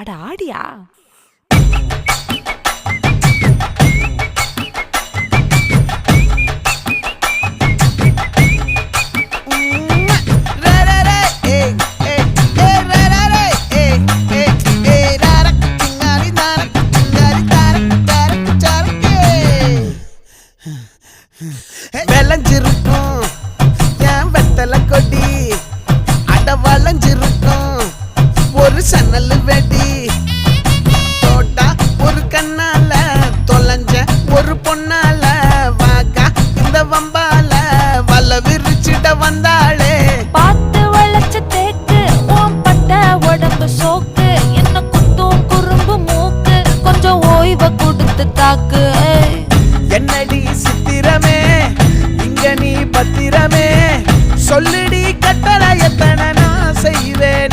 அட ஆடியா? விளைஞ்சிருக்கும் என் வெத்தலை கொடி, அட வளைஞ்சிருக்கும் ஒரு சன்னல் வெடி. தோட்டா ஒரு கண்ணால தொலைஞ்ச ஒரு பொண்ணால வாக்கா இந்த வம்பால வல விரிச்சிட வந்தாளே. பார்த்து வளைச்ச தேக்கு ஓம் பட்ட உடம்பு சோக்கு, என்ன குத்தும் குறும்பு மூக்கு, கொஞ்சம் ஓய்வை கொடுத்து தாக்கு. என்னடி சித்திரமே இங்க நீ பத்திரமே, சொல்லுடி கட்டளை எத்தனை நான் செய்வேன்.